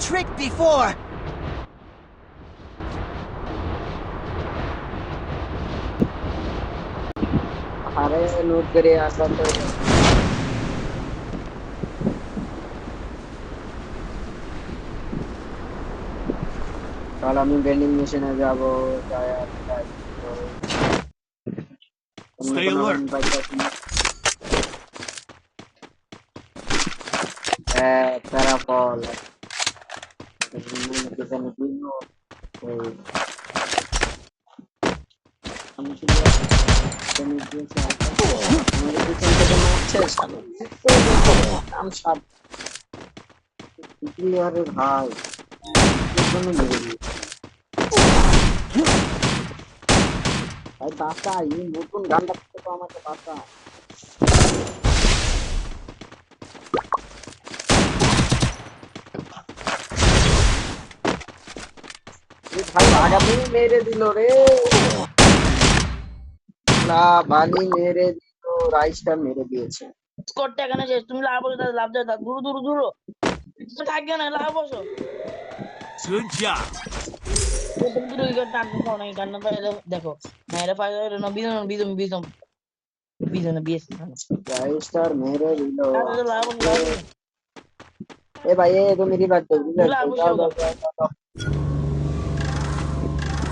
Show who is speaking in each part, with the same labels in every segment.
Speaker 1: trick before.
Speaker 2: আরে লুট করে আসা তো কাল আমি ভেন্ডিং মেশিনে যাব যায়
Speaker 1: Stay alert.
Speaker 2: তারা ফল আমি শুধু আমাদের পিছন থেকে মারছে নাম সাপ আরে ভাই ভাই বাঁচা এই নতুন গানটা তো আমাকে বাঁচা ভাই আগামী মেরে দিল রে না বালি মেরে দিল রাইসটা মেরে দিয়েছে
Speaker 3: স্কোরটা এখানে শেষ তুমি লাভ বসো লাভ যাও দূর দূর দূর থাকবে না লাভ বসো
Speaker 1: Good job.
Speaker 3: তুমি দূর টান পাও না গান দেখো না এটা ফাইল না বিজন বিজন বিজন বিজন বিএস
Speaker 2: রাইসটার মেরে দিল
Speaker 3: লাভ লাভ
Speaker 2: এ ভাই এ তো মেরি বাদ দাও
Speaker 3: লাভ
Speaker 2: যাও
Speaker 3: বসো
Speaker 2: যাও যাও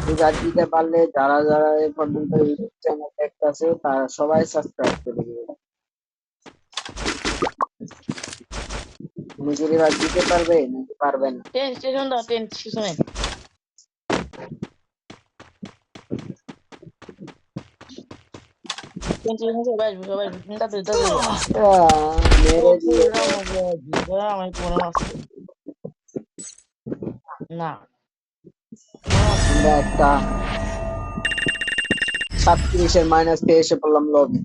Speaker 2: এই গাছ দিতে পারলে যারা যারা এ পর্যন্ত ইউটিউব চ্যানেল দেখতেছে তারা সবাই সাবস্ক্রাইব করে দিবে নিজের এবার দিতে পারবে নাকি পারবে না
Speaker 3: টেন স্টেশন দাও টেন স্টেশনে টেন স্টেশন সবাই সবাই তাতে তাতে
Speaker 2: মেরে দিয়ে
Speaker 3: আমি কোনো না
Speaker 2: আমরা একটা 37-এর মাইনাস পেয়ে এসে পড়লাম লবি